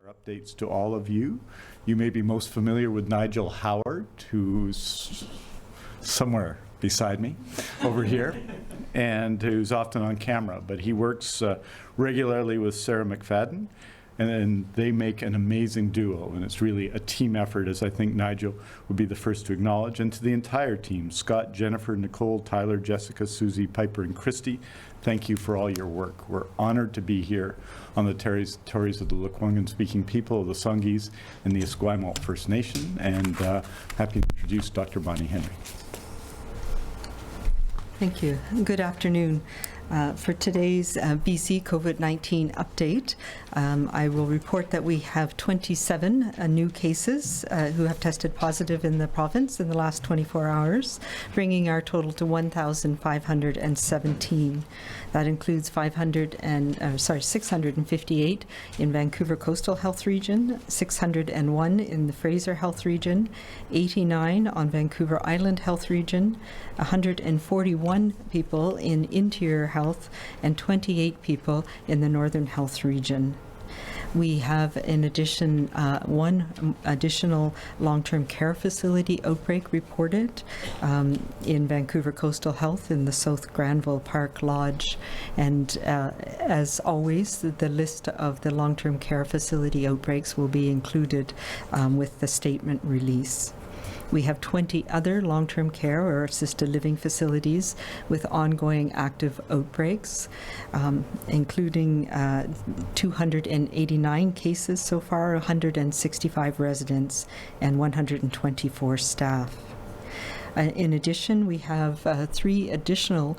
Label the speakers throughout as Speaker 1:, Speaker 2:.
Speaker 1: Updates to all of you. You may be most familiar with Nigel Howard, who's somewhere beside me over here, and who's often on camera, but he works regularly with Sarah McFadden, and they make an amazing duo, and it's really a team effort, as I think Nigel would be the first to acknowledge. And to the entire team, Scott, Jennifer, Nicole, Tyler, Jessica, Susie, Piper, and Christy, thank you for all your work. We're honored to be here on the territories of the Lekwungen-speaking people of the Songhees and the Esquimalt First Nation, and happy to introduce Dr. Bonnie Henry.
Speaker 2: Thank you. Good afternoon. For today's BC COVID-19 update, I will report that we have 27 new cases who have tested positive in the province in the last 24 hours, bringing our total to 1,517. That includes 658 in Vancouver Coastal Health Region, 601 in the Fraser Health Region, 89 on Vancouver Island Health Region, 141 people in Interior Health, and 28 people in the Northern Health Region. We have, in addition, one additional long-term care facility outbreak reported in Vancouver Coastal Health in the South Granville Park Lodge. And as always, the list of the long-term care facility outbreaks will be included with the statement release. We have 20 other long-term care or assisted living facilities with ongoing active outbreaks, including 289 cases so far, 165 residents, and 124 staff. In addition, we have 3 additional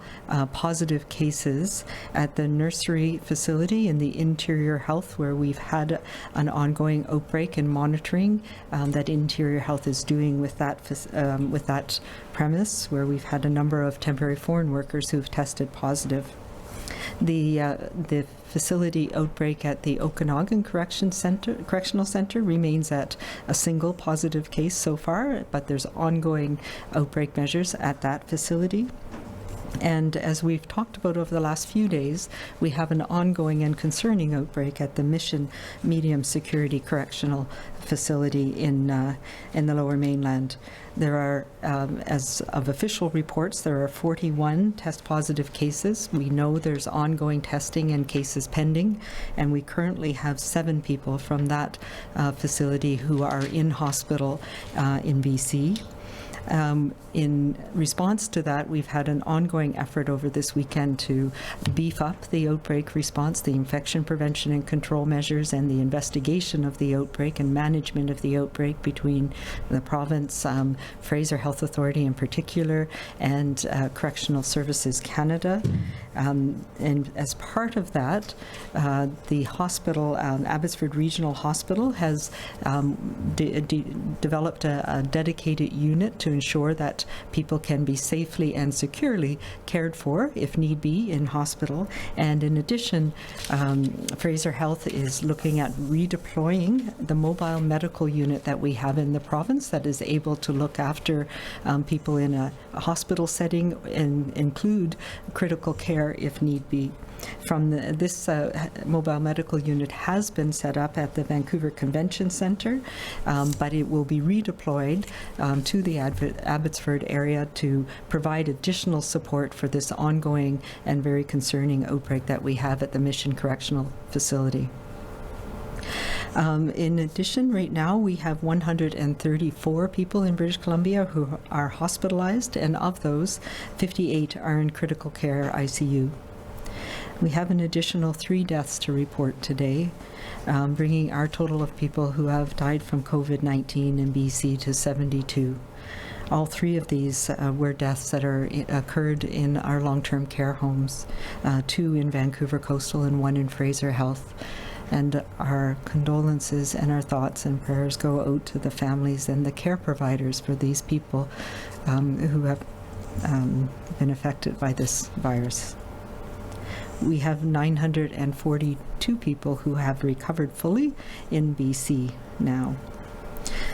Speaker 2: positive cases at the nursery facility in the Interior Health, where we've had an ongoing outbreak and monitoring that Interior Health is doing with that premise, where we've had a number of temporary foreign workers who've tested positive. The facility outbreak at the Okanagan Correctional Center remains at a single positive case so far, but there's ongoing outbreak measures at that facility. And as we've talked about over the last few days, we have an ongoing and concerning outbreak at the Mission Medium Security Correctional Facility in the Lower Mainland. There are, as of official reports, there are 41 test positive cases. We know there's ongoing testing and cases pending, and we currently have 7 people from that facility who are in hospital in BC. In response to that, we've had an ongoing effort over this weekend to beef up the outbreak response, the infection prevention and control measures, and the investigation of the outbreak and management of the outbreak between the province, Fraser Health Authority in particular, and Correctional Services Canada. And as part of that, the hospital, Abbotsford Regional Hospital, has developed a dedicated unit to ensure that people can be safely and securely cared for, if need be, in hospital. And in addition, Fraser Health is looking at redeploying the mobile medical unit that we have in the province that is able to look after people in a hospital setting and include critical care if need be. This mobile medical unit has been set up at the Vancouver Convention Centre, but it will be redeployed to the Abbotsford area to provide additional support for this ongoing and very concerning outbreak that we have at the Mission Correctional Facility. In addition, right now we have 134 people in British Columbia who are hospitalized, and of those, 58 are in critical care ICU. We have an additional 3 deaths to report today, bringing our total of people who have died from COVID-19 in BC to 72. All 3 of these were deaths that occurred in our long-term care homes, 2 in Vancouver Coastal and 1 in Fraser Health. And our condolences and our thoughts and prayers go out to the families and the care providers for these people who have been affected by this virus. We have 942 people who have recovered fully in BC now.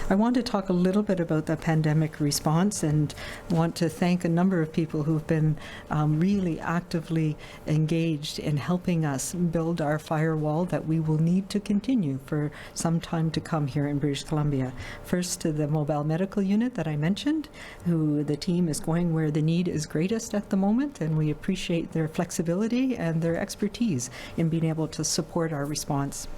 Speaker 2: I want to talk a little bit about the pandemic response and want to thank a number of people who've been really actively engaged in helping us build our firewall that we will need to continue for some time to come here in British Columbia. First, to the mobile medical unit that I mentioned, who the team is going where the need is greatest at the moment, and we appreciate their flexibility and their expertise in being able to support our response.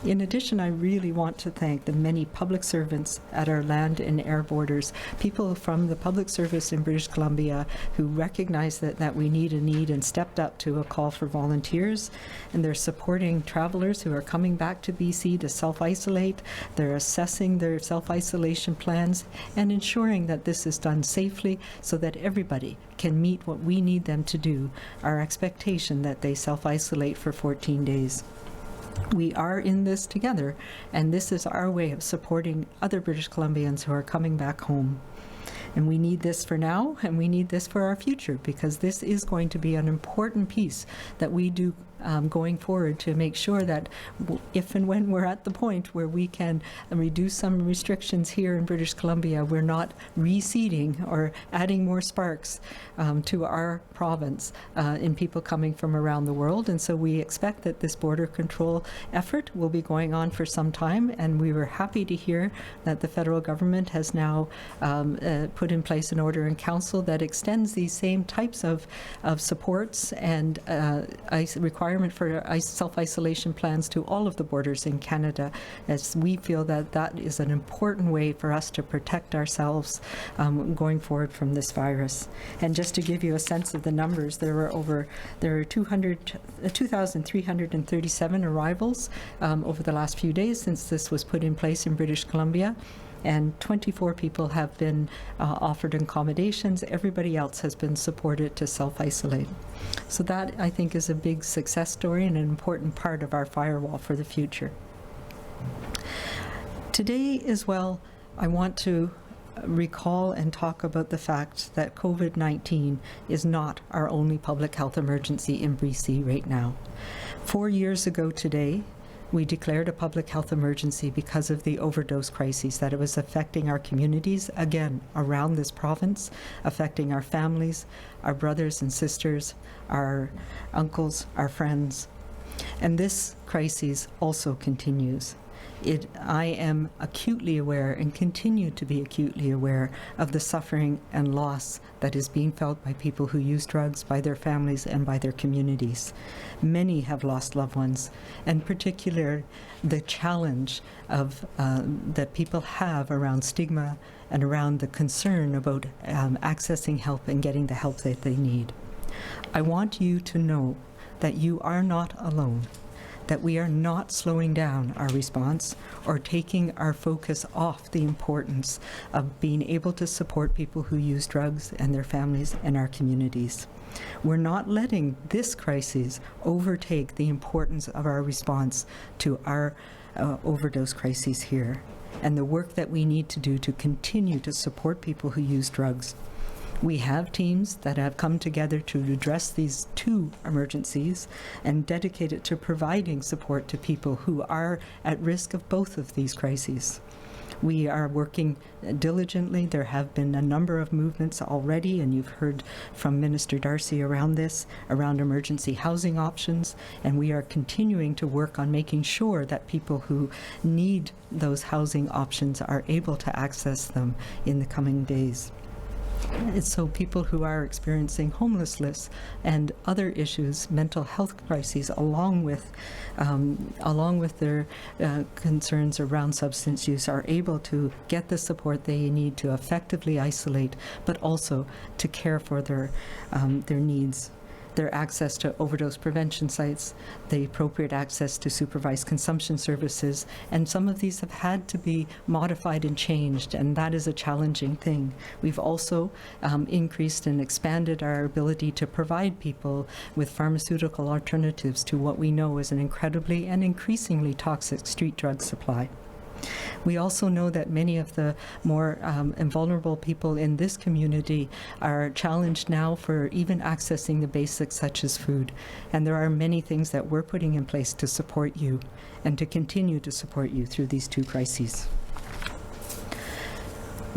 Speaker 2: In addition, I really want to thank the many public servants at our land and air borders, people from the public service in British Columbia who recognized that we need a need and stepped up to a call for volunteers, and they're supporting travelers who are coming back to BC to self-isolate. They're assessing their self-isolation plans and ensuring that this is done safely so that everybody can meet what we need them to do, our expectation that they self-isolate for 14 days. We are in this together, and this is our way of supporting other British Columbians who are coming back home. And we need this for now, and we need this for our future, because this is going to be an important piece that we do going forward to make sure that if and when we're at the point where we can reduce some restrictions here in British Columbia, we're not reseeding or adding more sparks to our province in people coming from around the world. And so we expect that this border control effort will be going on for some time, and we were happy to hear that the federal government has now put in place an order in council that extends these same types of supports and requirement for self-isolation plans to all of the borders in Canada, as we feel that that is an important way for us to protect ourselves going forward from this virus. And just to give you a sense of the numbers, there are 2,337 arrivals over the last few days since this was put in place in British Columbia, and 24 people have been offered accommodations. Everybody else has been supported to self-isolate. So that, I think, is a big success story and an important part of our firewall for the future. Today as well, I want to recall and talk about the fact that COVID-19 is not our only public health emergency in BC right now. 4 years ago today, we declared a public health emergency because of the overdose crises, that it was affecting our communities, again, around this province, affecting our families, our brothers and sisters, our uncles, our friends. And this crisis also continues. I am acutely aware and continue to be acutely aware of the suffering and loss that is being felt by people who use drugs, by their families, and by their communities. Many have lost loved ones, and particularly the challenge of that people have around stigma and around the concern about accessing help and getting the help that they need. I want you to know that you are not alone, that we are not slowing down our response or taking our focus off the importance of being able to support people who use drugs and their families and our communities. We're not letting this crisis overtake the importance of our response to our overdose crises here and the work that we need to do to continue to support people who use drugs. We have teams that have come together to address these two emergencies and dedicated to providing support to people who are at risk of both of these crises. We are working diligently. There have been a number of movements already, and you've heard from Minister Darcy around this, around emergency housing options, and we are continuing to work on making sure that people who need those housing options are able to access them in the coming days. So people who are experiencing homelessness and other issues, mental health crises, along with their concerns around substance use, are able to get the support they need to effectively isolate, but also to care for their needs. Their access to overdose prevention sites, the appropriate access to supervised consumption services, and some of these have had to be modified and changed, and that is a challenging thing. We've also increased and expanded our ability to provide people with pharmaceutical alternatives to what we know is an incredibly and increasingly toxic street drug supply. We also know that many of the more vulnerable people in this community are challenged now for even accessing the basics such as food. And there are many things that we're putting in place to support you and to continue to support you through these two crises.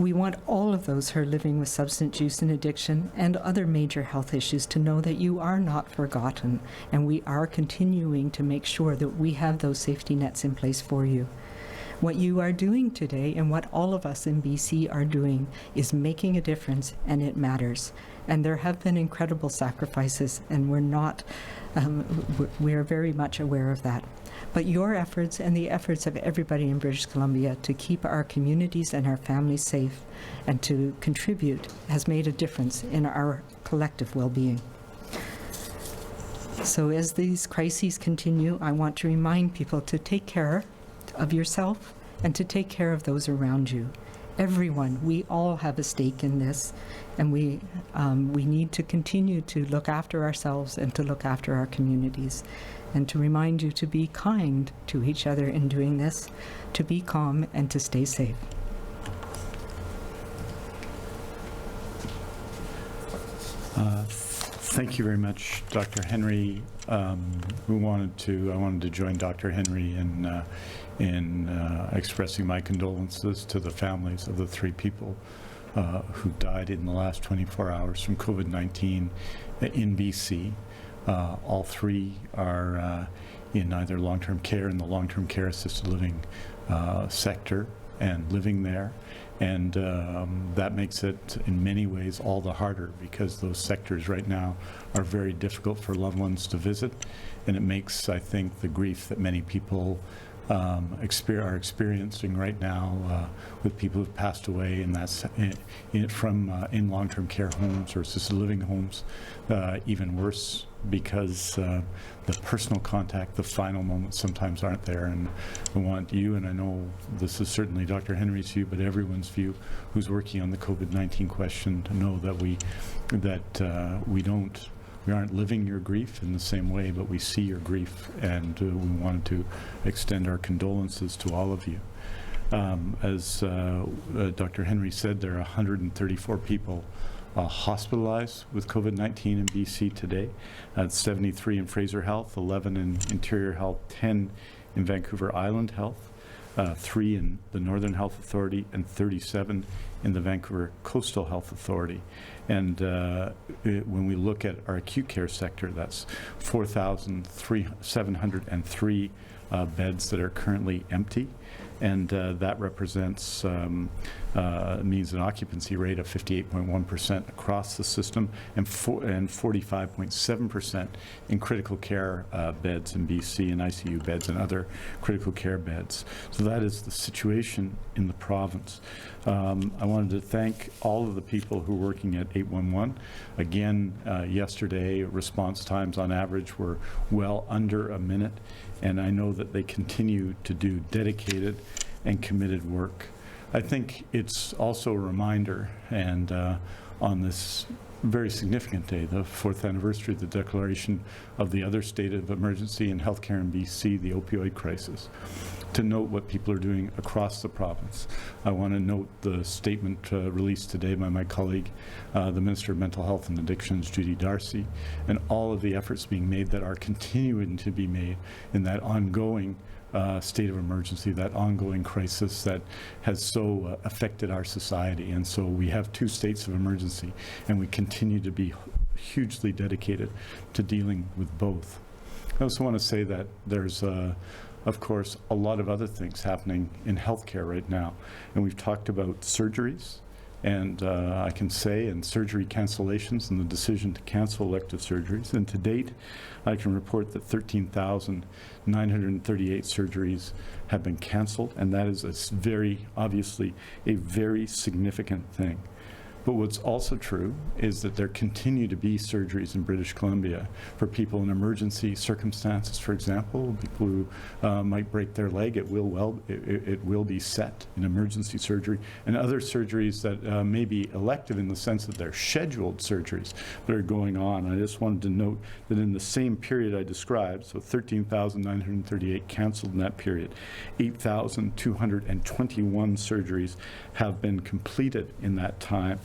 Speaker 2: We want all of those who are living with substance use and addiction and other major health issues to know that you are not forgotten, and we are continuing to make sure that we have those safety nets in place for you. What you are doing today and what all of us in BC are doing is making a difference, and it matters. And there have been incredible sacrifices, and we're very much aware of that. But your efforts and the efforts of everybody in British Columbia to keep our communities and our families safe and to contribute has made a difference in our collective well-being. So as these crises continue, I want to remind people to take care of yourself and to take care of those around you. Everyone, we all have a stake in this, and we need to continue to look after ourselves and to look after our communities, and to remind you to be kind to each other in doing this, to be calm and to stay safe.
Speaker 1: Thank you very much, Dr. Henry. I wanted to join Dr. Henry in expressing my condolences to the families of the 3 people who died in the last 24 hours from COVID-19 in BC. All 3 are in either long-term care, in the long-term care assisted living sector, and living there. And that makes it, in many ways, all the harder, because those sectors right now are very difficult for loved ones to visit. And it makes, I think, the grief that many people are experiencing right now with people who've passed away, and that's in long-term care homes or assisted living homes, even worse, because the personal contact, the final moments sometimes aren't there. And I want you, and I know this is certainly Dr. Henry's view, but everyone's view who's working on the COVID-19 question, to know that we aren't living your grief in the same way, but we see your grief, and we wanted to extend our condolences to all of you. As Dr. Henry said, there are 134 people hospitalized with COVID-19 in BC today. 73 in Fraser Health, 11 in Interior Health, 10 in Vancouver Island Health, 3 in the Northern Health Authority, and 37 in the Vancouver Coastal Health Authority. And when we look at our acute care sector, that's 4,703 beds that are currently empty, and that represents means an occupancy rate of 58.1% across the system, and 45.7% in critical care beds in BC, and ICU beds and other critical care beds. So that is the situation in the province. I wanted to thank all of the people who are working at 811. Again, yesterday, response times on average were well under a minute, and I know that they continue to do dedicated and committed work. I think it's also a reminder, and on this very significant day, the 4th anniversary of the declaration of the other state of emergency in healthcare in BC, the opioid crisis, to note what people are doing across the province. I want to note the statement released today by my colleague, the Minister of Mental Health and Addictions, Judy Darcy, and all of the efforts being made that are continuing to be made in that ongoing state of emergency, that ongoing crisis that has so affected our society. And so we have 2 states of emergency, and we continue to be hugely dedicated to dealing with both. I also want to say that there's of course, a lot of other things happening in healthcare right now. And we've talked about surgeries, and I can say, and surgery cancellations and the decision to cancel elective surgeries. And to date, I can report that 13,938 surgeries have been canceled, and that is obviously a very significant thing. But what's also true is that there continue to be surgeries in British Columbia for people in emergency circumstances. For example, people who might break their leg, it will be set in emergency surgery, and other surgeries that may be elective in the sense that they're scheduled surgeries that are going on. I just wanted to note that in the same period I described, so 13,938 canceled in that period, 8,221 surgeries have been completed in that time.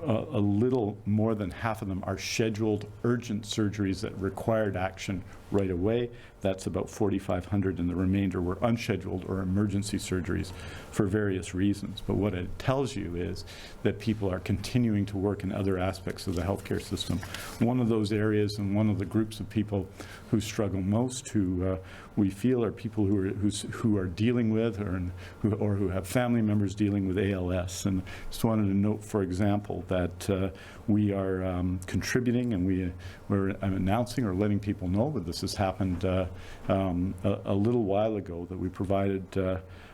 Speaker 1: a little more than half of them are scheduled urgent surgeries that required action right away. That's about 4,500, and the remainder were unscheduled or emergency surgeries for various reasons. But what it tells you is that people are continuing to work in other aspects of the healthcare system. One of those areas and one of the groups of people who struggle most, who we feel are people who are dealing with or who have family members dealing with ALS. And just wanted to note, for example, that we are contributing, and we're announcing or letting people know that this has happened a little while ago, that we provided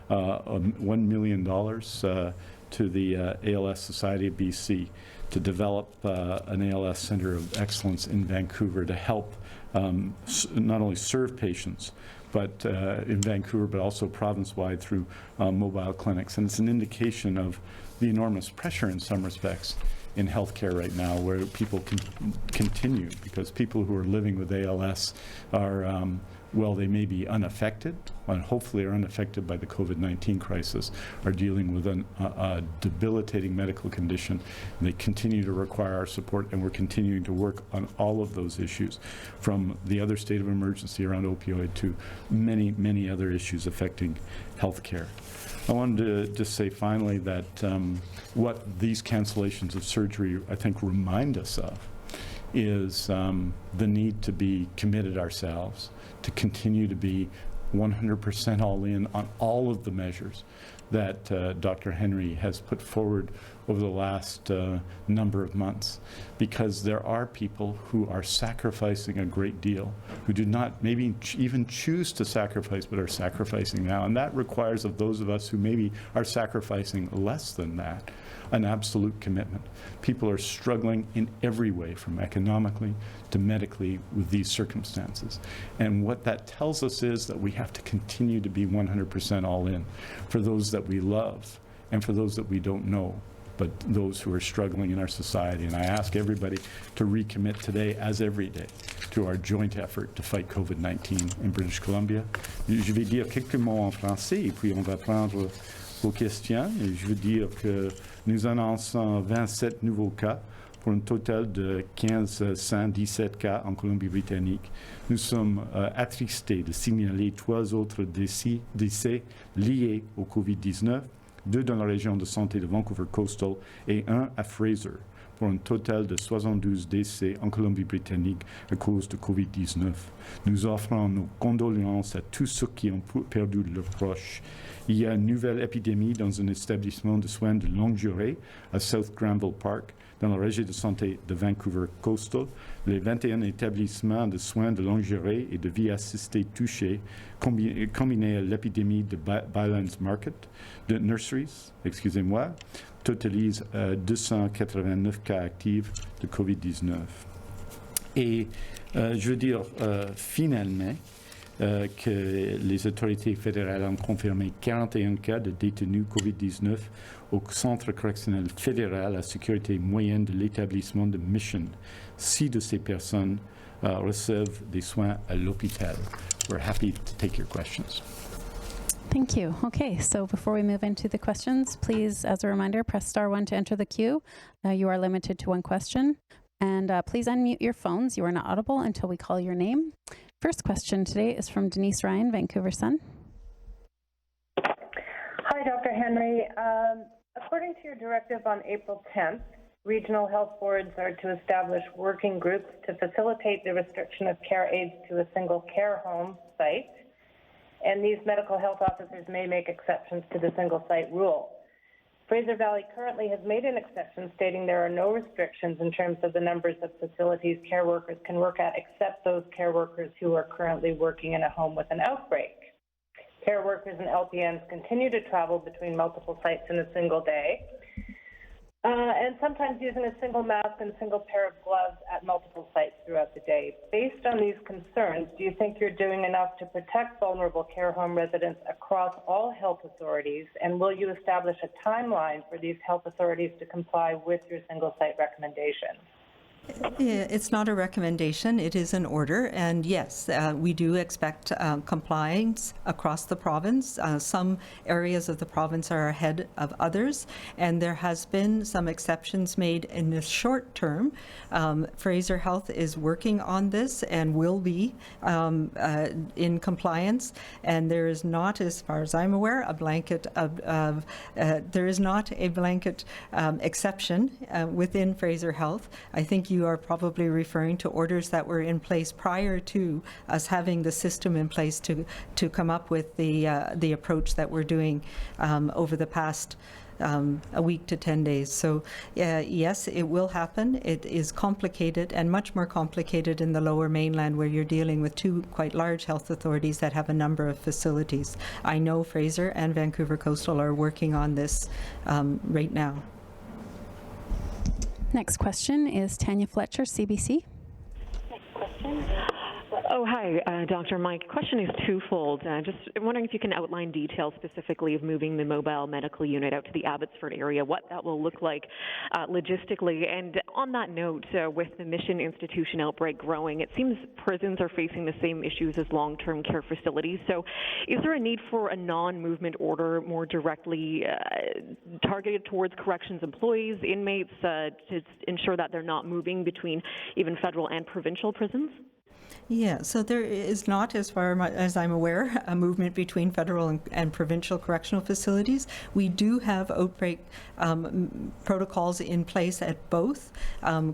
Speaker 1: $1 million to the ALS Society of BC to develop an ALS Center of Excellence in Vancouver to help not only serve patients, but in Vancouver, but also province-wide through mobile clinics. And it's an indication of the enormous pressure in some respects in healthcare right now, where people can continue, because people who are living with ALS are, well, they may be unaffected, and hopefully are unaffected by the COVID-19 crisis, are dealing with a debilitating medical condition, and they continue to require our support, and we're continuing to work on all of those issues, from the other state of emergency around opioid to many, many other issues affecting healthcare. I wanted to just say finally that what these cancellations of surgery, I think, remind us of is the need to be committed ourselves, to continue to be 100% all in on all of the measures that Dr. Henry has put forward over the last number of months, because there are people who are sacrificing a great deal, who do not maybe even choose to sacrifice, but are sacrificing now. And that requires of those of us who maybe are sacrificing less than that, an absolute commitment. People are struggling in every way, from economically to medically, with these circumstances. And what that tells us is that we have to continue to be 100% all in for those that we love and for those that we don't know, but those who are struggling in our society. And I ask everybody to recommit today, as every day, to our joint effort to fight COVID-19 in British Columbia. Je vais dire quelques mots en français, et puis on va prendre vos questions. Et je veux dire que nous annonçons 27 nouveaux cas pour un total de 1517 cas en Colombie-Britannique. Nous sommes attristés de signaler 3 autres décès liés au COVID-19, 2 dans la région de santé de Vancouver Coastal et 1 à Fraser, pour un total de 72 décès en Colombie-Britannique à cause de COVID-19. Nous offrons nos condoléances à tous ceux qui ont perdu leurs proches. Il y a une nouvelle épidémie dans un établissement de soins de longue durée à South Granville Park, dans la région de santé de Vancouver Coastal. Les 21 établissements de soins de longue durée et de vie assistée touchés, combinés à l'épidémie de Bylands Market, de Nurseries, totalisent 289 cas actifs de COVID-19. Et je veux dire finalement que les autorités fédérales ont confirmé 41 cas de détenus COVID-19 au Centre correctionnel fédéral à sécurité moyenne de l'établissement de Mission. 6 de ces personnes reçoivent des soins à l'hôpital. We're happy to take your questions.
Speaker 3: Thank you. Okay, so before we move into the questions, please, as a reminder, press *1 to enter the queue. You are limited to 1 question. And please unmute your phones. You are not audible until we call your name. First question today is from Denise Ryan, Vancouver Sun.
Speaker 4: Hi, Dr. Henry. According to your directive on April 10th, regional health boards are to establish working groups to facilitate the restriction of care aids to a single care home site. And these medical health officers may make exceptions to the single site rule. Fraser Valley currently has made an exception, stating there are no restrictions in terms of the numbers of facilities care workers can work at, except those care workers who are currently working in a home with an outbreak. Care workers and LPNs continue to travel between multiple sites in a single day, and sometimes using a single mask and a single pair of gloves at multiple sites throughout the day. Based on these concerns, do you think you're doing enough to protect vulnerable care home residents across all health authorities, and will you establish a timeline for these health authorities to comply with your single site recommendations?
Speaker 2: It's not a recommendation, it is an order, and yes, we do expect compliance across the province. Some areas of the province are ahead of others, and there has been some exceptions made in the short term. Fraser Health is working on this and will be in compliance, and there is not, as far as I'm aware, a blanket there is not a blanket exception within Fraser Health. I think you are probably referring to orders that were in place prior to us having the system in place to come up with the approach that we're doing over the past a week to 10 days. So yes, it will happen. It is complicated and much more complicated in the Lower Mainland, where you're dealing with two quite large health authorities that have a number of facilities. I know Fraser and Vancouver Coastal are working on this right now.
Speaker 3: Next question is Tanya Fletcher, CBC.
Speaker 5: Oh, hi, Doctor. My question is twofold. Just wondering if you can outline details specifically of moving the mobile medical unit out to the Abbotsford area, what that will look like logistically. And on that note, with the Mission Institution outbreak growing, it seems prisons are facing the same issues as long-term care facilities. So is there a need for a non-movement order more directly targeted towards corrections employees, inmates, to ensure that they're not moving between even federal and provincial prisons?
Speaker 2: Yeah, so there is not, as far as I'm aware, a movement between federal and provincial correctional facilities. We do have outbreak protocols in place at both.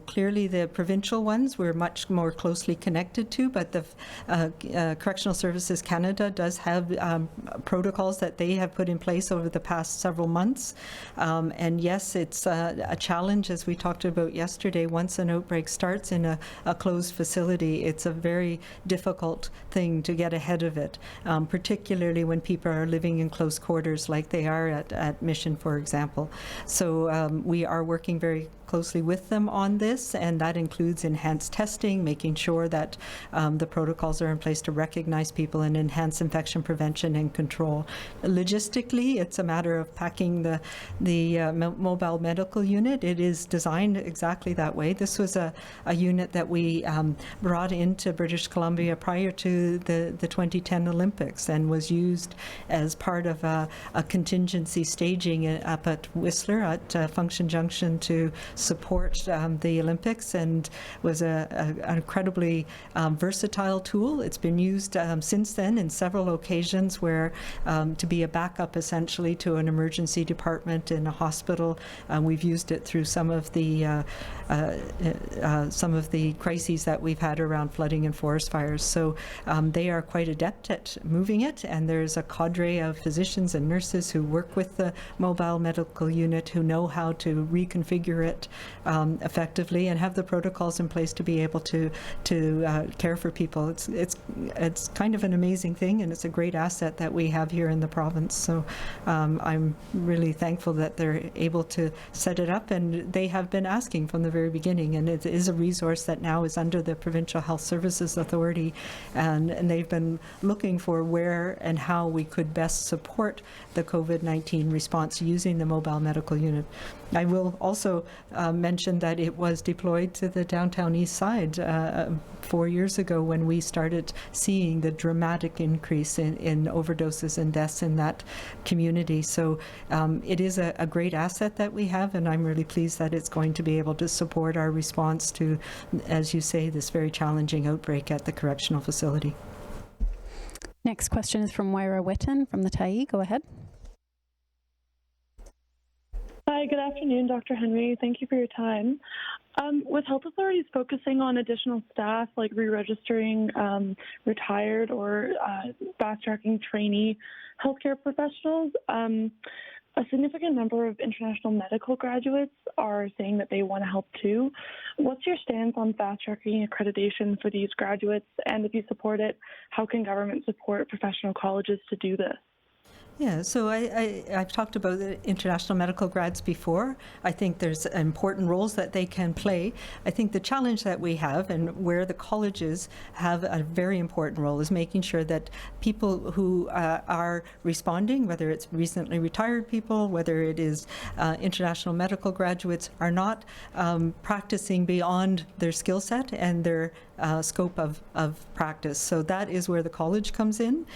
Speaker 2: Clearly, the provincial ones we're much more closely connected to, but the Correctional Services Canada does have protocols that they have put in place over the past several months. And yes, it's a challenge, as we talked about yesterday. Once an outbreak starts in a closed facility, it's a very difficult thing to get ahead of it, particularly when people are living in close quarters like they are at Mission, for example. So we are working very closely with them on this, and that includes enhanced testing, making sure that the protocols are in place to recognize people and enhance infection prevention and control. Logistically, it's a matter of packing the mobile medical unit. It is designed exactly that way. This was a unit that we brought into British Columbia prior to the 2010 Olympics and was used as part of a contingency staging up at Whistler at Function Junction to support the Olympics, and was an incredibly versatile tool. It's been used since then in several occasions where to be a backup essentially to an emergency department in a hospital. We've used it through some of the crises that we've had around flooding and forest fires. So they are quite adept at moving it, and there's a cadre of physicians and nurses who work with the mobile medical unit who know how to reconfigure it effectively and have the protocols in place to be able to care for people. It's kind of an amazing thing, and it's a great asset that we have here in the province. So I'm really thankful that they're able to set it up, and they have been asking from the very beginning, and it is a resource that now is under the Provincial Health Services Authority, and they've been looking for where and how we could best support the COVID-19 response using the mobile medical unit. I will also mention that it was deployed to the downtown east side 4 years ago when we started seeing the dramatic increase in overdoses and deaths in that community. So it is a great asset that we have, and I'm really pleased that it's going to be able to support our response to, as you say, this very challenging outbreak at the correctional facility.
Speaker 3: Next question is from Moira Witten from the Tyee. Go ahead.
Speaker 6: Hi, good afternoon, Dr. Henry. Thank you for your time. With health authorities focusing on additional staff, like re-registering retired or fast-tracking trainee healthcare professionals, a significant number of international medical graduates are saying that they want to help too. What's your stance on fast-tracking accreditation for these graduates? And if you support it, how can government support professional colleges to do this?
Speaker 2: Yeah, so I've talked about the international medical grads before. I think there's important roles that they can play. I think the challenge that we have, and where the colleges have a very important role, is making sure that people who are responding, whether it's recently retired people, whether it is international medical graduates, are not practicing beyond their skill set and their scope of practice. So that is where the college comes in.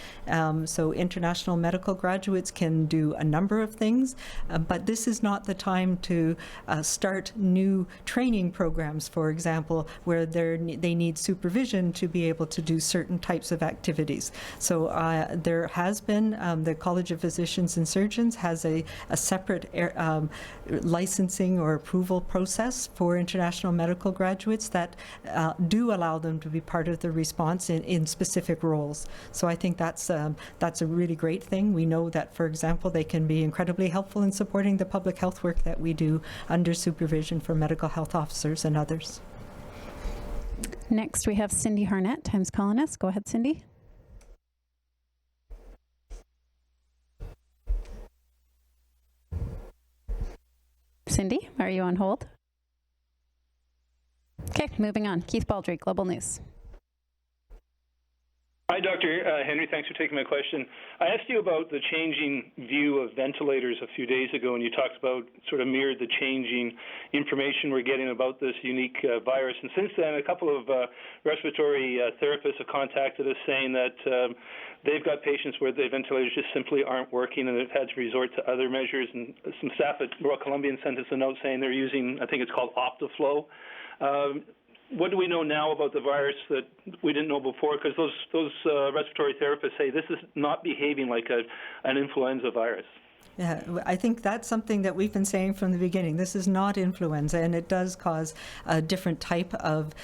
Speaker 2: So international medical graduates can do a number of things, but this is not the time to start new training programs, for example, where they need supervision to be able to do certain types of activities. So there has been, the College of Physicians and Surgeons has a separate licensing or approval process for international medical graduates that do allow them to be part of the response in specific roles. So I think that's a really great thing. We know that, for example, they can be incredibly helpful in supporting the public health work that we do under supervision for medical health officers and others.
Speaker 3: Next, we have Cindy Harnett, Times columnist. Go ahead, Cindy. Cindy, are you on hold? Okay, moving on. Keith Baldry, Global News.
Speaker 7: Hi, Dr. Henry. Thanks for taking my question. I asked you about the changing view of ventilators a few days ago, and you talked about sort of mirrored the changing information we're getting about this unique virus. And since then, a couple of respiratory therapists have contacted us saying that they've got patients where the ventilators just simply aren't working, and they've had to resort to other measures. And some staff at Royal Columbian sent us a note saying they're using, I think it's called Optiflow. What do we know now about the virus that we didn't know before? Because those respiratory therapists say this is not behaving like an influenza virus.
Speaker 2: Yeah, I think that's something that we've been saying from the beginning. This is not influenza, and it does cause a different type of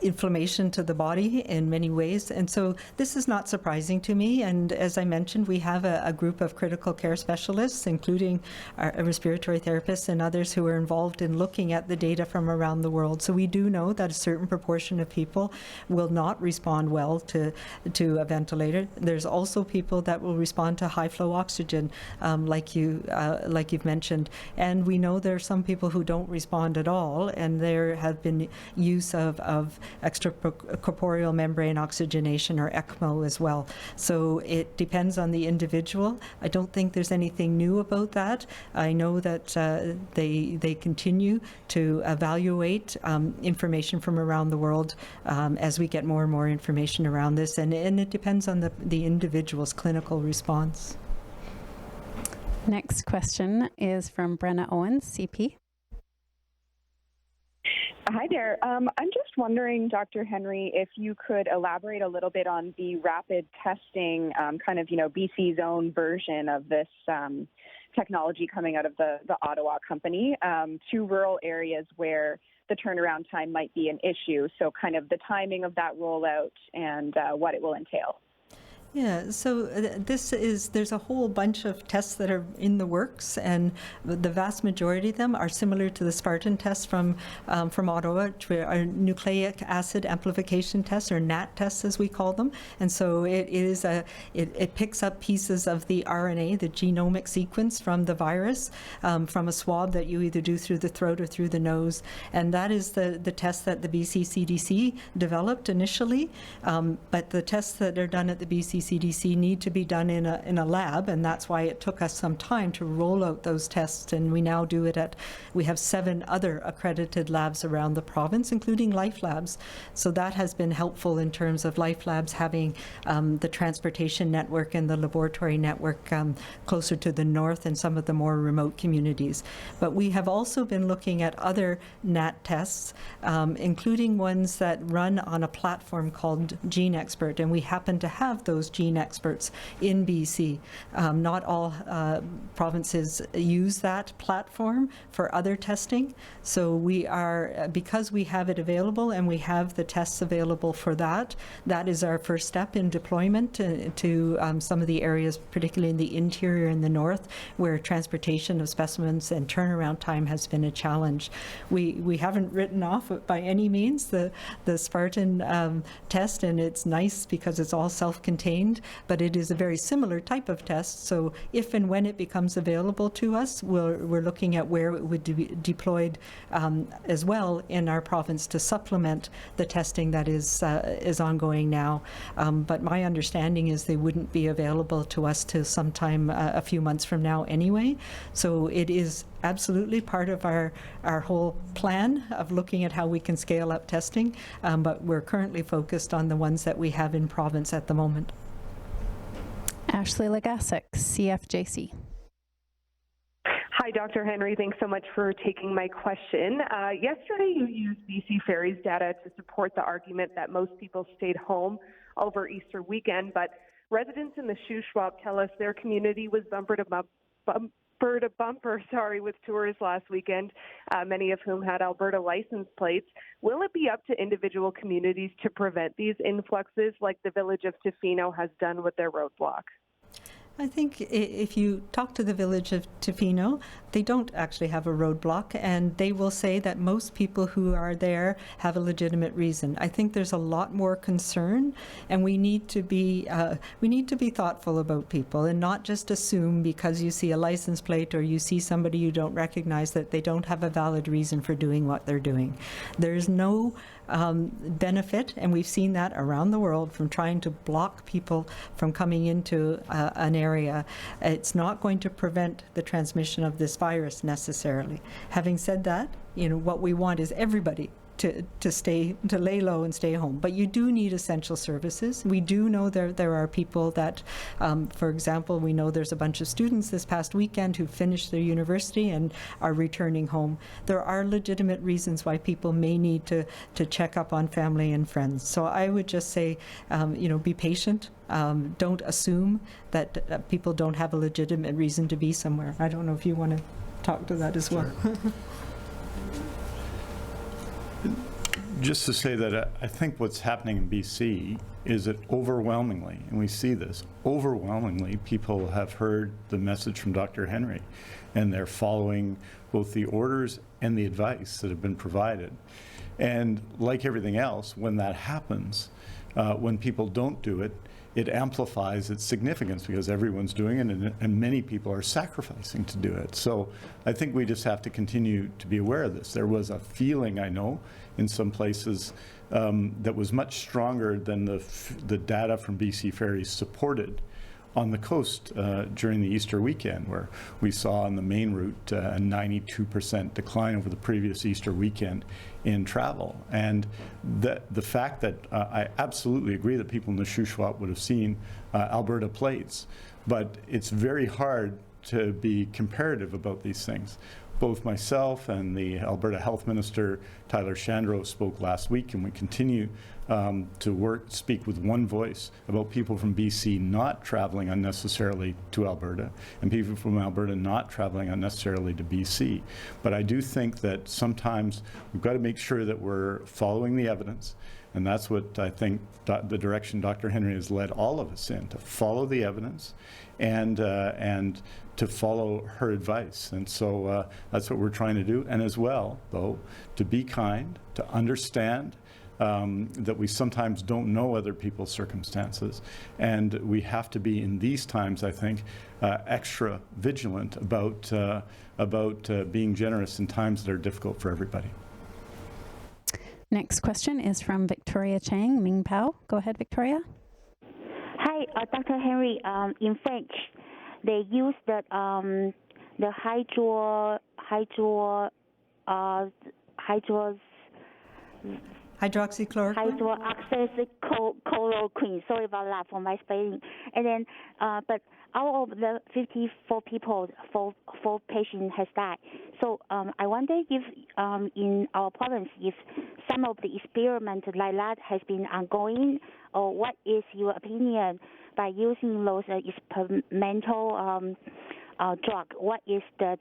Speaker 2: inflammation to the body in many ways. And so this is not surprising to me. And as I mentioned, we have a group of critical care specialists, including our respiratory therapists and others who are involved in looking at the data from around the world. So we do know that a certain proportion of people will not respond well to a ventilator. There's also people that will respond to high flow oxygen, like you've mentioned. And we know there are some people who don't respond at all, and there have been use of extracorporeal membrane oxygenation, or ECMO, as well. So it depends on the individual. I don't think there's anything new about that. I know that they continue to evaluate information from around the world as we get more and more information around this, and it depends on the individual's clinical response.
Speaker 3: Next question is from Brenna Owens, CP.
Speaker 8: Hi there. I'm just wondering, Dr. Henry, if you could elaborate a little bit on the rapid testing, BC's own version of this technology coming out of the Ottawa company to rural areas where the turnaround time might be an issue. So kind of the timing of that rollout and what it will entail.
Speaker 2: Yeah, so there's a whole bunch of tests that are in the works, and the vast majority of them are similar to the Spartan tests from Ottawa, which are nucleic acid amplification tests, or NAT tests as we call them. And so it picks up pieces of the RNA, the genomic sequence from the virus, from a swab that you either do through the throat or through the nose. And that is the test that the BC CDC developed initially. But the tests that are done at the BC CDC need to be done in a lab, and that's why it took us some time to roll out those tests. And we now do it we have 7 other accredited labs around the province, including Life Labs. So that has been helpful in terms of Life Labs having the transportation network and the laboratory network closer to the north and some of the more remote communities. But we have also been looking at other NAT tests, including ones that run on a platform called Gene Expert, and we happen to have those Gene Experts in BC. Not all provinces use that platform for other testing, so because we have it available and we have the tests available for that is our first step in deployment to some of the areas, particularly in the interior and the north, where transportation of specimens and turnaround time has been a challenge. We haven't written off by any means the Spartan test, and it's nice because it's all self-contained explained, but it is a very similar type of test. So if and when it becomes available to us, we're looking at where it would be deployed as well in our province to supplement the testing that is ongoing now. But my understanding is they wouldn't be available to us till sometime a few months from now anyway. So it is absolutely part of our whole plan of looking at how we can scale up testing, but we're currently focused on the ones that we have in province at the moment.
Speaker 3: Ashley Legasic, CFJC.
Speaker 9: Hi, Dr. Henry. Thanks so much for taking my question. Yesterday, you used BC Ferry's data to support the argument that most people stayed home over Easter weekend, but residents in the Shuswap tell us their community was bumper to bumper with tourists last weekend, many of whom had Alberta license plates. Will it be up to individual communities to prevent these influxes like the village of Tofino has done with their roadblock?
Speaker 2: I think if you talk to the village of Tofino, they don't actually have a roadblock, and they will say that most people who are there have a legitimate reason. I think there's a lot more concern, and we need to be thoughtful about people and not just assume because you see a license plate or you see somebody you don't recognize that they don't have a valid reason for doing what they're doing. There's no benefit, and we've seen that around the world, from trying to block people from coming into an area. It's not going to prevent the transmission of this virus necessarily. Having said that, what we want is everybody to lay low and stay home. But you do need essential services. We do know there are people that, for example, we know there's a bunch of students this past weekend who finished their university and are returning home. There are legitimate reasons why people may need to check up on family and friends. So I would just say, be patient. Don't assume that people don't have a legitimate reason to be somewhere. I don't know if you want to talk to that as well.
Speaker 1: Sure. Just to say that I think what's happening in BC is that overwhelmingly, and we see this, overwhelmingly people have heard the message from Dr. Henry, and they're following both the orders and the advice that have been provided. And like everything else, when that happens, when people don't do it, it amplifies its significance because everyone's doing it, and many people are sacrificing to do it. So I think we just have to continue to be aware of this. There was a feeling, I know, in some places that was much stronger than the data from BC Ferries supported on the coast during the Easter weekend, where we saw on the main route a 92% decline over the previous Easter weekend in travel. And the fact that I absolutely agree that people in the Shuswap would have seen Alberta plates, but it's very hard to be comparative about these things. Both myself and the Alberta Health Minister, Tyler Shandro, spoke last week, and we continue to speak with one voice about people from BC not traveling unnecessarily to Alberta and people from Alberta not traveling unnecessarily to BC. But I do think that sometimes we've got to make sure that we're following the evidence, and that's what I think the direction Dr. Henry has led all of us in, to follow the evidence and to follow her advice. And so that's what we're trying to do. And as well, though, to be kind, to understand that we sometimes don't know other people's circumstances. And we have to be, in these times, I think, extra vigilant about being generous in times that are difficult for everybody.
Speaker 3: Next question is from Victoria Chang, Ming Pao. Go ahead, Victoria.
Speaker 10: Hi, Dr. Henry. In French, they use the hydroxychloroquine. Sorry about that for my spelling. And then, but out of the 54 people, four patients has died. So I wonder if in our province, if some of the experiment like that has been ongoing, or what is your opinion by using those experimental drug? What is the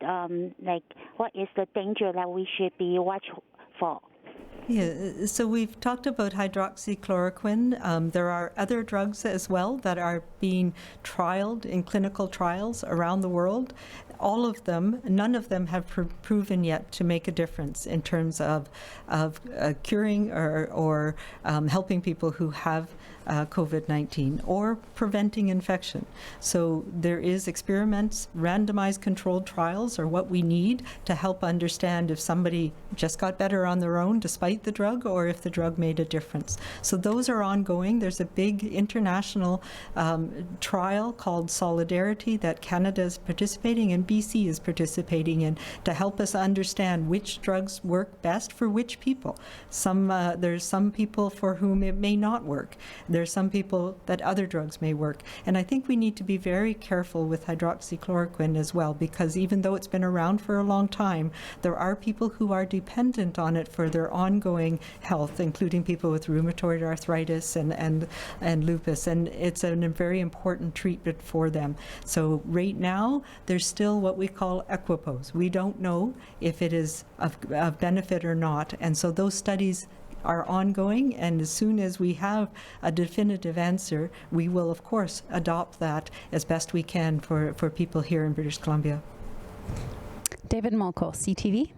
Speaker 10: danger that we should be watchful for?
Speaker 2: Yeah, so we've talked about hydroxychloroquine. There are other drugs as well that are being trialed in clinical trials around the world. All of them, none of them have proven yet to make a difference in terms of curing or helping people who have COVID-19 or preventing infection. So there is experiments, randomized controlled trials are what we need to help understand if somebody just got better on their own despite the drug or if the drug made a difference. So those are ongoing. There's a big international trial called Solidarity that Canada is participating and BC is participating in to help us understand which drugs work best for which people. There's some people for whom it may not work. There's some people that other drugs may work. And I think we need to be very careful with hydroxychloroquine as well, because even though it's been around for a long time, there are people who are dependent on it for their ongoing health, including people with rheumatoid arthritis and lupus, and it's a very important treatment for them. So right now, there's still what we call equipoise. We don't know if it is of benefit or not, and so those studies are ongoing, and as soon as we have a definitive answer, we will, of course, adopt that as best we can for people here in British Columbia.
Speaker 3: David Molko, CTV.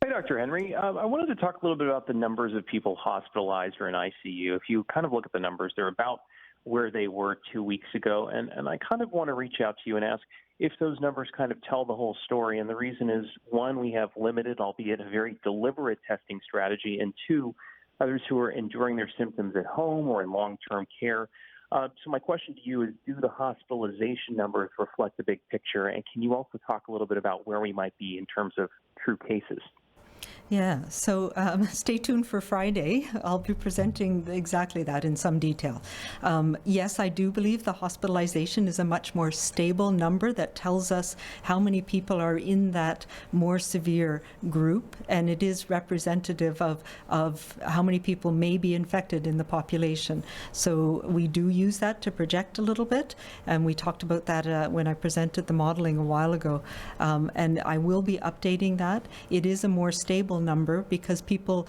Speaker 11: Hi, Dr. Henry. I wanted to talk a little bit about the numbers of people hospitalized or in ICU. If you kind of look at the numbers, they're about where they were 2 weeks ago, and I kind of want to reach out to you and ask if those numbers kind of tell the whole story. And the reason is, one, we have limited, albeit a very deliberate testing strategy, and two, others who are enduring their symptoms at home or in long-term care. So my question to you is, do the hospitalization numbers reflect the big picture? And can you also talk a little bit about where we might be in terms of true cases?
Speaker 2: Yeah, so stay tuned for Friday. I'll be presenting exactly that in some detail. Yes, I do believe the hospitalization is a much more stable number that tells us how many people are in that more severe group, and it is representative of how many people may be infected in the population. So we do use that to project a little bit, and we talked about that when I presented the modeling a while ago, and I will be updating that. It is a more stable number because people,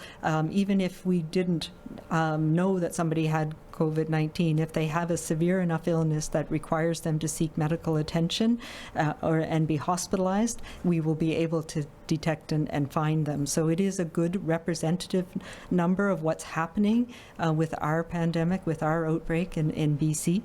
Speaker 2: even if we didn't know that somebody had COVID-19, if they have a severe enough illness that requires them to seek medical attention and be hospitalized, we will be able to detect and find them. So it is a good representative number of what's happening with our pandemic, with our outbreak in BC.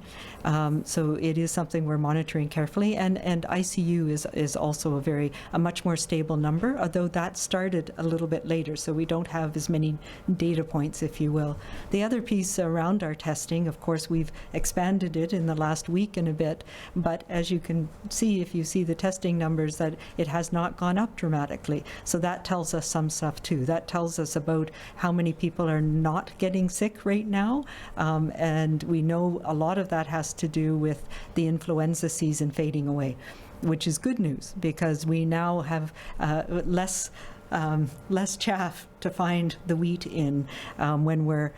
Speaker 2: So it is something we're monitoring carefully, and ICU is also a much more stable number, although that started a little bit later, so we don't have as many data points, if you will. The other piece around our testing, of course, we've expanded it in the last week and a bit, but as you can see, if you see the testing numbers, that it has not gone up dramatically. So that tells us some stuff too. That tells us about how many people are not getting sick right now, and we know a lot of that has to do with the influenza season fading away, which is good news because we now have less chaff to find the wheat in when we're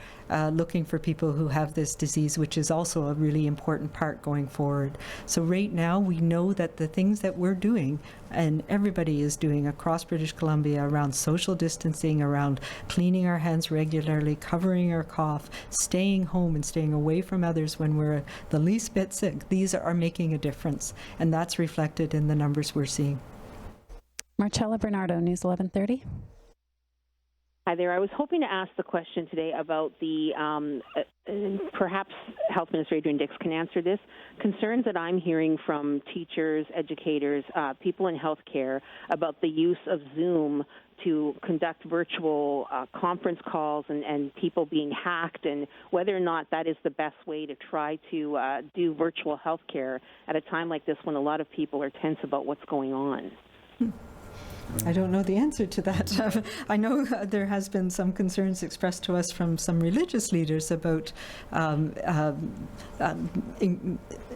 Speaker 2: looking for people who have this disease, which is also a really important part going forward. So right now we know that the things that we're doing, and everybody is doing across British Columbia, around social distancing, around cleaning our hands regularly, covering our cough, staying home and staying away from others when we're the least bit sick, these are making a difference, and that's reflected in the numbers we're seeing.
Speaker 3: Marcella Bernardo, News 1130.
Speaker 12: Hi there. I was hoping to ask the question today about the, perhaps Health Minister Adrian Dix can answer this, concerns that I'm hearing from teachers, educators, people in healthcare about the use of Zoom to conduct virtual conference calls and people being hacked, and whether or not that is the best way to try to do virtual healthcare at a time like this when a lot of people are tense about what's going on.
Speaker 2: I don't know the answer to that. I know there has been some concerns expressed to us from some religious leaders about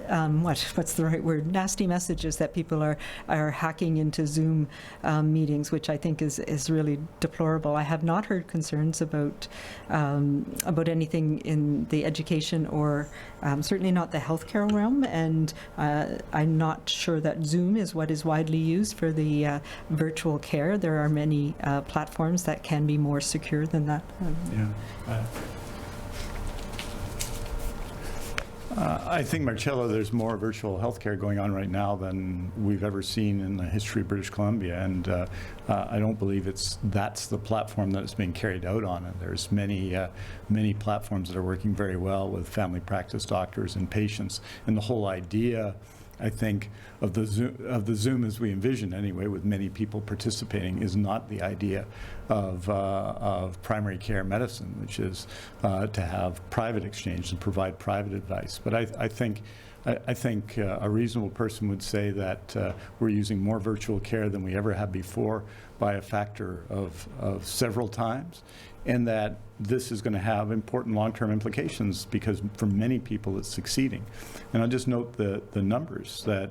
Speaker 2: what's the right word? Nasty messages that people are hacking into Zoom meetings, which I think is really deplorable. I have not heard concerns about anything in the education or certainly not the healthcare realm, and I'm not sure that Zoom is what is widely used for the virtual care. There are many platforms that can be more secure than that.
Speaker 1: I think, Marcello, there's more virtual healthcare going on right now than we've ever seen in the history of British Columbia, and I don't believe that's the platform that it's being carried out on. And there's many platforms that are working very well with family practice doctors and patients, and the whole idea, I think, of the Zoom as we envision anyway, with many people participating, is not the idea of primary care medicine, which is to have private exchange and provide private advice. But I think a reasonable person would say that we're using more virtual care than we ever have before by a factor of several times, and that this is going to have important long-term implications because for many people it's succeeding. And I'll just note the numbers that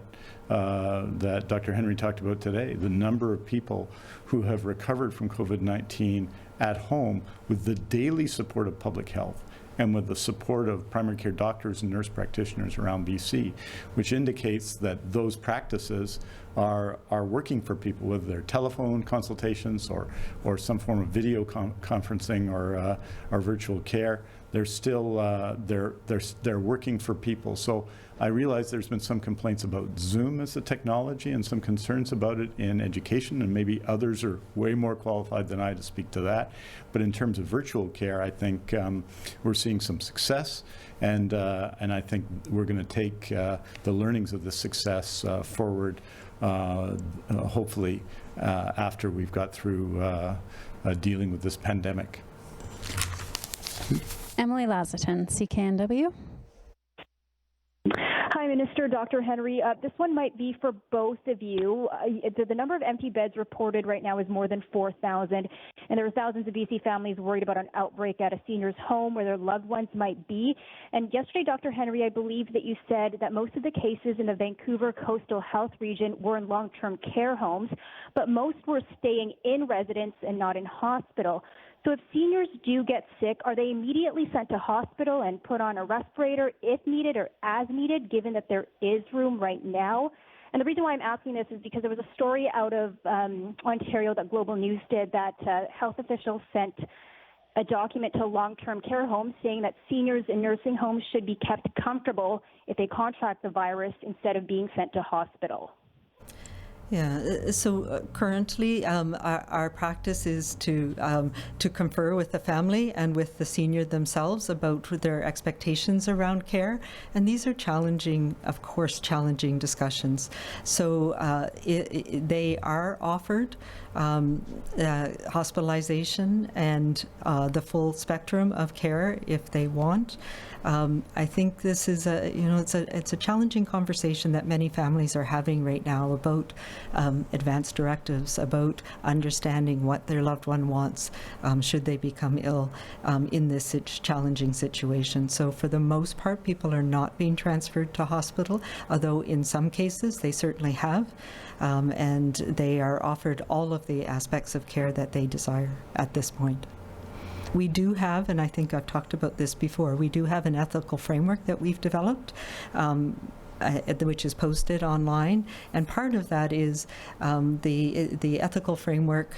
Speaker 1: Dr. Henry talked about today, the number of people who have recovered from COVID-19 at home with the daily support of public health and with the support of primary care doctors and nurse practitioners around BC, which indicates that those practices are working for people, whether they're telephone consultations or some form of video conferencing or virtual care. They're still they're working for people. So I realize there's been some complaints about Zoom as a technology and some concerns about it in education, and maybe others are way more qualified than I to speak to that. But in terms of virtual care, I think we're seeing some success, and I think we're going to take the learnings of the success forward, hopefully after we've got through dealing with this pandemic.
Speaker 3: Emily Lazatin, CKNW.
Speaker 13: Hi, Minister. Dr. Henry. This one might be for both of you. The number of empty beds reported right now is more than 4,000, and there are thousands of BC families worried about an outbreak at a senior's home where their loved ones might be. And yesterday, Dr. Henry, I believe that you said that most of the cases in the Vancouver Coastal Health region were in long-term care homes, but most were staying in residence and not in hospital. So if seniors do get sick, are they immediately sent to hospital and put on a respirator if needed or as needed, given that there is room right now? And the reason why I'm asking this is because there was a story out of Ontario that Global News did that health officials sent a document to long-term care homes saying that seniors in nursing homes should be kept comfortable if they contract the virus instead of being sent to hospital.
Speaker 2: Yeah, so currently our practice is to confer with the family and with the senior themselves about their expectations around care, and these are challenging, of course, challenging discussions. So they are offered hospitalization and the full spectrum of care if they want. I think this is it's a challenging conversation that many families are having right now about advanced directives, about understanding what their loved one wants should they become ill in this challenging situation. So for the most part, people are not being transferred to hospital, although in some cases they certainly have, and they are offered all of the aspects of care that they desire at this point. We do have, and I think I've talked about this before, we do have an ethical framework that we've developed, which is posted online, and part of that is the ethical framework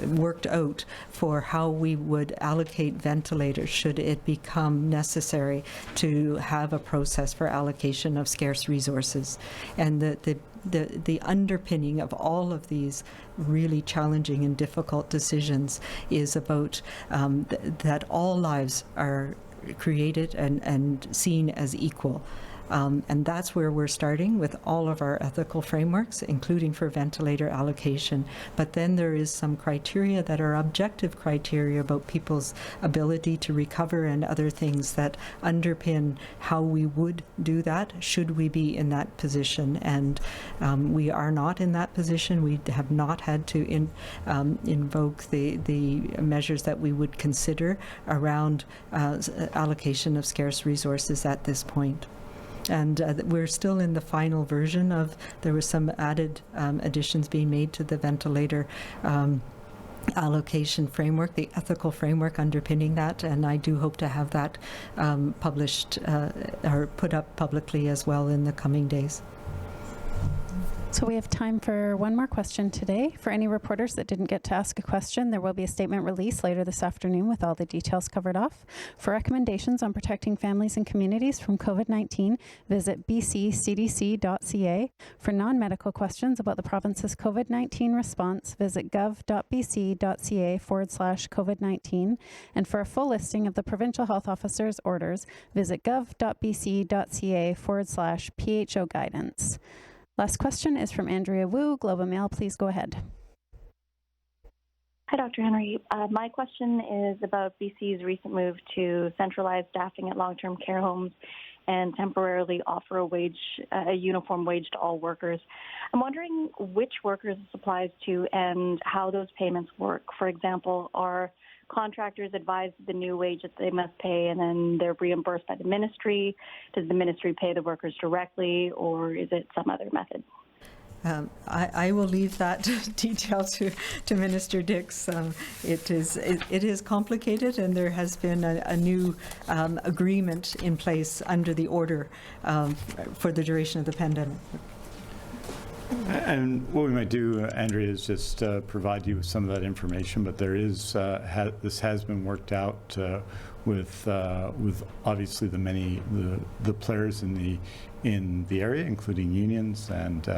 Speaker 2: worked out for how we would allocate ventilators should it become necessary to have a process for allocation of scarce resources. And the underpinning of all of these really challenging and difficult decisions is about that all lives are created and seen as equal. And that's where we're starting with all of our ethical frameworks, including for ventilator allocation. But then there is some criteria that are objective criteria about people's ability to recover and other things that underpin how we would do that should we be in that position. And we are not in that position. We have not had to invoke the measures that we would consider around allocation of scarce resources at this point. And we're still in the final version of, there were some added additions being made to the ventilator allocation framework, the ethical framework underpinning that, and I do hope to have that published or put up publicly as well in the coming days.
Speaker 3: So we have time for one more question today. For any reporters that didn't get to ask a question, there will be a statement released later this afternoon with all the details covered off. For recommendations on protecting families and communities from COVID-19, visit bccdc.ca. For non-medical questions about the province's COVID-19 response, visit gov.bc.ca/COVID-19. And for a full listing of the provincial health officer's orders, visit gov.bc.ca/PHO guidance. Last question is from Andrea Wu, Globe and Mail. Please go ahead.
Speaker 14: Hi, Dr. Henry. My question is about BC's recent move to centralize staffing at long-term care homes and temporarily offer a uniform wage to all workers. I'm wondering which workers this applies to and how those payments work. For example, are contractors advised the new wage that they must pay and then they're reimbursed by the ministry? Does the ministry pay the workers directly, or is it some other method?
Speaker 2: I will leave that detail to Minister Dix. It is complicated, and there has been a new agreement in place under the order for the duration of the pandemic.
Speaker 1: And what we might do, Andrea, is just provide you with some of that information. But there is this has been worked out with obviously the players in the area, including unions and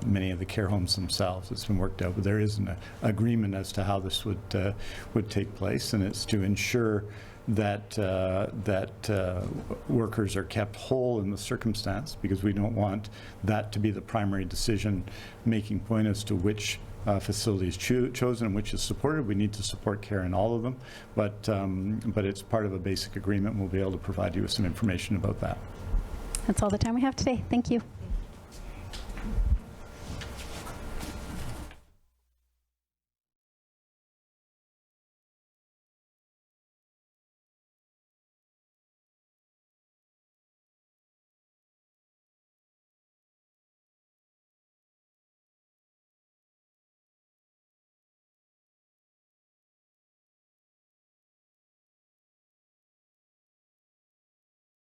Speaker 1: many of the care homes themselves. It's been worked out, but there is an agreement as to how this would take place, and it's to ensure that workers are kept whole in the circumstance, because we don't want that to be the primary decision-making point as to which facility is chosen and which is supported. We need to support care in all of them, but it's part of a basic agreement. We'll be able to provide you with some information about that.
Speaker 3: That's all the time we have today. Thank you.